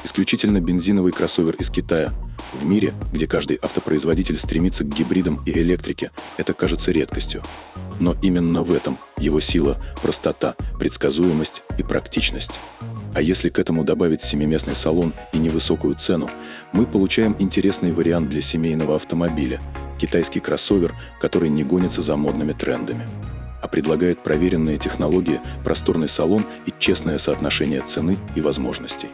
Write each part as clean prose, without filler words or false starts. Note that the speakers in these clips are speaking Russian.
исключительно бензиновый кроссовер из Китая. В мире, где каждый автопроизводитель стремится к гибридам и электрике, это кажется редкостью. Но именно в этом его сила, простота, предсказуемость и практичность. А если к этому добавить семиместный салон и невысокую цену, мы получаем интересный вариант для семейного автомобиля – китайский кроссовер, который не гонится за модными трендами, а предлагает проверенные технологии, просторный салон и честное соотношение цены и возможностей.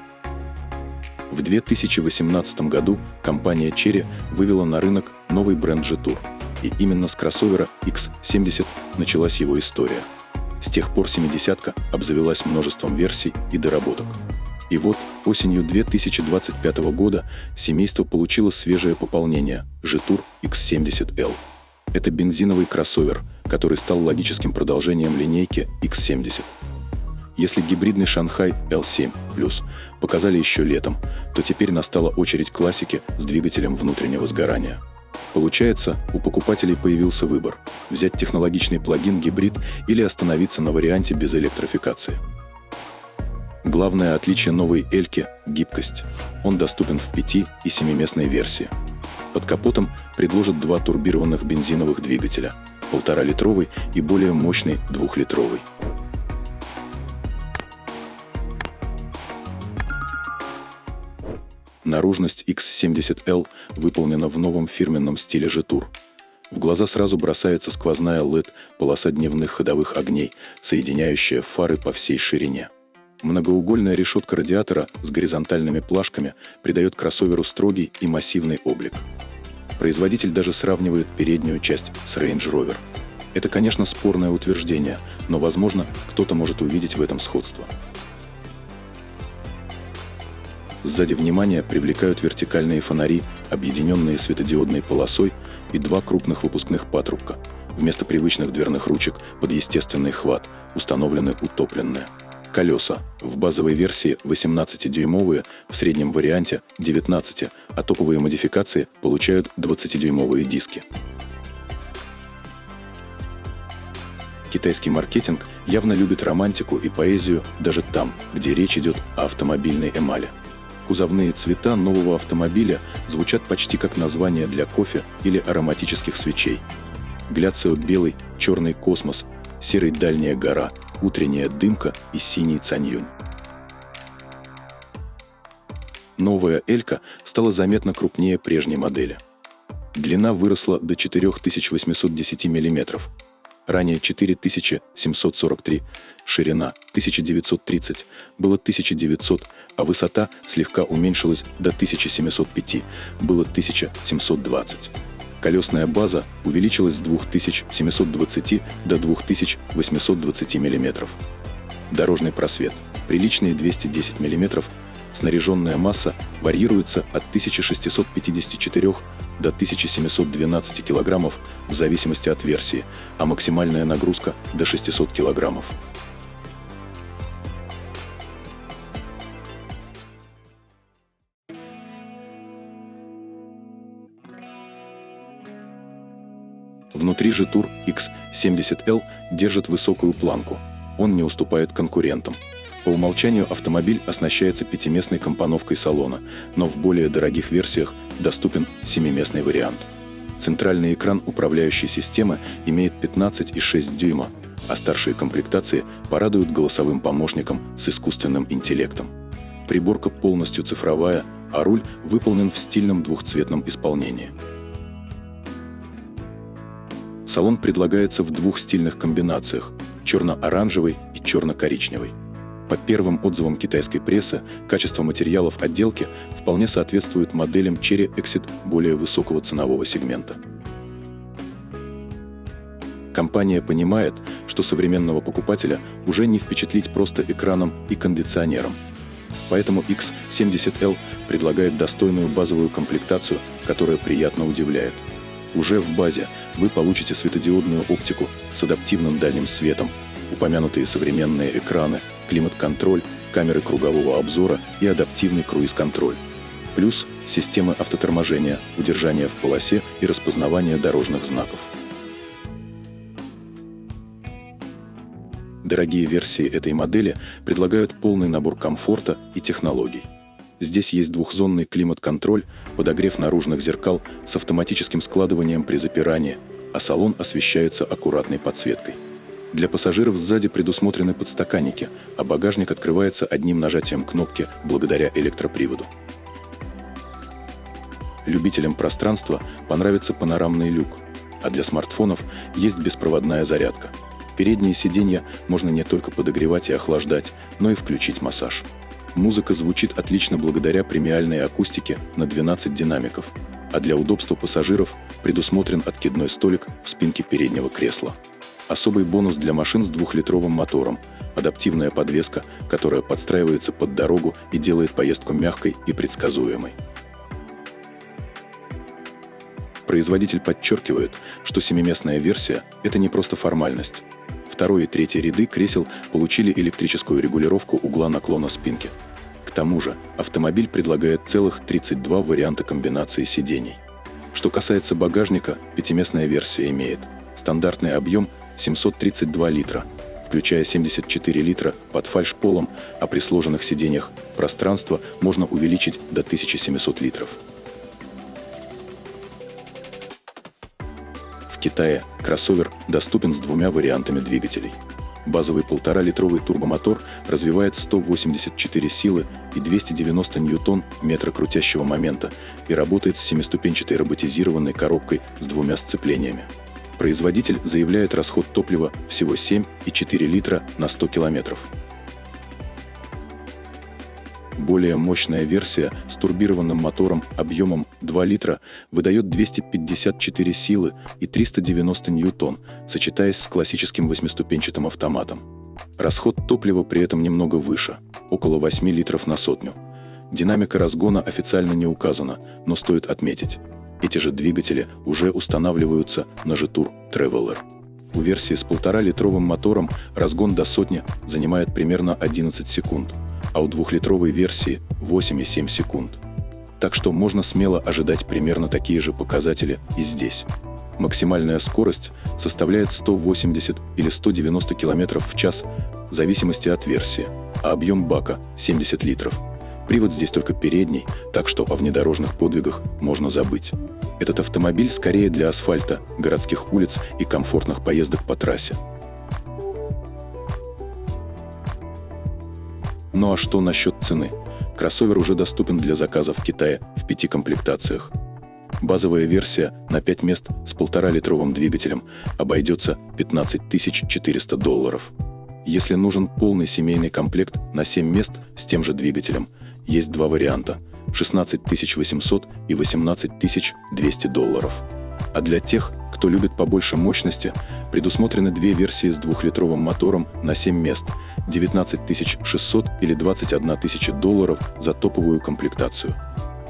В 2018 году компания Chery вывела на рынок новый бренд Jetour, и именно с кроссовера X70 началась его история. С тех пор «семидесятка» обзавелась множеством версий и доработок. И вот осенью 2025 года семейство получило свежее пополнение – Jetour X70L. Это бензиновый кроссовер, который стал логическим продолжением линейки X70. Если гибридный Шанхай L7 Plus показали еще летом, то теперь настала очередь классики с двигателем внутреннего сгорания. Получается, у покупателей появился выбор – взять технологичный плагин-гибрид или остановиться на варианте без электрификации. Главное отличие новой Эльки – гибкость. Он доступен в 5- и 7-местной версии. Под капотом предложат два турбированных бензиновых двигателя – 1,5-литровый и более мощный 2-литровый. Наружность X70L выполнена в новом фирменном стиле Jetour. В глаза сразу бросается сквозная LED-полоса дневных ходовых огней, соединяющая фары по всей ширине. Многоугольная решетка радиатора с горизонтальными плашками придает кроссоверу строгий и массивный облик. Производитель даже сравнивает переднюю часть с Range Rover. Это, конечно, спорное утверждение, но, возможно, кто-то может увидеть в этом сходство. Сзади внимание привлекают вертикальные фонари, объединенные светодиодной полосой, и два крупных выпускных патрубка. Вместо привычных дверных ручек под естественный хват установлены утопленные. Колеса в базовой версии 18-дюймовые, в среднем варианте 19, а топовые модификации получают 20-дюймовые диски. Китайский маркетинг явно любит романтику и поэзию даже там, где речь идет о автомобильной эмали. Кузовные цвета нового автомобиля звучат почти как название для кофе или ароматических свечей. Глянцево белый, черный космос, серый дальняя гора, утренняя дымка и синий Цаньюнь. Новая Элька стала заметно крупнее прежней модели. Длина выросла до 4810 мм. Ранее 4743, ширина 1930, было 1900, а высота слегка уменьшилась до 1705, было 1720. Колесная база увеличилась с 2720 до 2820 мм. Дорожный просвет приличные 210 мм. Снаряженная масса варьируется от 1654 до 1712 кг в зависимости от версии, а максимальная нагрузка до 600 кг. Внутри Jetour X70L держит высокую планку. Он не уступает конкурентам. По умолчанию автомобиль оснащается 5-местной компоновкой салона, но в более дорогих версиях доступен 7-местный вариант. Центральный экран управляющей системы имеет 15,6 дюйма, а старшие комплектации порадуют голосовым помощником с искусственным интеллектом. Приборка полностью цифровая, а руль выполнен в стильном двухцветном исполнении. Салон предлагается в двух стильных комбинациях – черно-оранжевый и черно-коричневый. По первым отзывам китайской прессы, качество материалов отделки вполне соответствует моделям Chery Exit более высокого ценового сегмента. Компания понимает, что современного покупателя уже не впечатлить просто экраном и кондиционером. Поэтому X70L предлагает достойную базовую комплектацию, которая приятно удивляет. Уже в базе вы получите светодиодную оптику с адаптивным дальним светом, упомянутые современные экраны, климат-контроль, камеры кругового обзора и адаптивный круиз-контроль. Плюс системы автоторможения, удержания в полосе и распознавания дорожных знаков. Дорогие версии этой модели предлагают полный набор комфорта и технологий. Здесь есть двухзонный климат-контроль, подогрев наружных зеркал с автоматическим складыванием при запирании, а салон освещается аккуратной подсветкой. Для пассажиров сзади предусмотрены подстаканники, а багажник открывается одним нажатием кнопки благодаря электроприводу. Любителям пространства понравится панорамный люк, а для смартфонов есть беспроводная зарядка. Передние сиденья можно не только подогревать и охлаждать, но и включить массаж. Музыка звучит отлично благодаря премиальной акустике на 12 динамиков, а для удобства пассажиров предусмотрен откидной столик в спинке переднего кресла. Особый бонус для машин с 2-литровым мотором – адаптивная подвеска, которая подстраивается под дорогу и делает поездку мягкой и предсказуемой. Производитель подчеркивает, что 7-местная версия – это не просто формальность. Второй и третий ряды кресел получили электрическую регулировку угла наклона спинки. К тому же автомобиль предлагает целых 32 варианта комбинации сидений. Что касается багажника, 5-местная версия имеет стандартный объем 732 литра, включая 74 литра под фальшполом, а при сложенных сиденьях пространство можно увеличить до 1700 литров. В Китае кроссовер доступен с 2 вариантами двигателей. Базовый 1,5-литровый турбомотор развивает 184 силы и 290 ньютон-метра крутящего момента и работает с 7-ступенчатой роботизированной коробкой с 2 сцеплениями. Производитель заявляет расход топлива всего 7,4 литра на 100 километров. Более мощная версия с турбированным мотором объемом 2 литра выдает 254 силы и 390 ньютон, сочетаясь с классическим 8-ступенчатым автоматом. Расход топлива при этом немного выше – около 8 литров на сотню. Динамика разгона официально не указана, но стоит отметить – эти же двигатели уже устанавливаются на Jetour Traveler. У версии с 1,5-литровым мотором разгон до сотни занимает примерно 11 секунд, а у 2-литровой версии 8,7 секунд. Так что можно смело ожидать примерно такие же показатели и здесь. Максимальная скорость составляет 180 или 190 км в час в зависимости от версии, а объем бака 70 литров. Привод здесь только передний, так что о внедорожных подвигах можно забыть. Этот автомобиль скорее для асфальта, городских улиц и комфортных поездок по трассе. Ну а что насчет цены? Кроссовер уже доступен для заказа в Китае в 5 комплектациях. Базовая версия на 5 мест с 1,5-литровым двигателем обойдется $15 400. Если нужен полный семейный комплект на 7 мест с тем же двигателем, есть 2 варианта – $16 800 и $18 200. А для тех, кто любит побольше мощности, предусмотрены 2 версии с 2-литровым мотором на 7 мест – $19 600 или $21 000 за топовую комплектацию.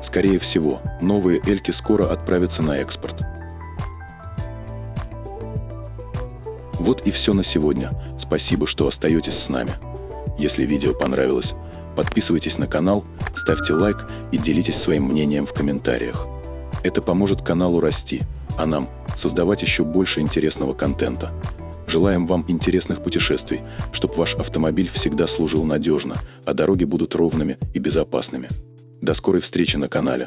Скорее всего, новые Эльки скоро отправятся на экспорт. Вот и все на сегодня. Спасибо, что остаетесь с нами. Если видео понравилось, подписывайтесь на канал, ставьте лайк и делитесь своим мнением в комментариях. Это поможет каналу расти, а нам создавать еще больше интересного контента. Желаем вам интересных путешествий, чтобы ваш автомобиль всегда служил надежно, а дороги будут ровными и безопасными. До скорой встречи на канале.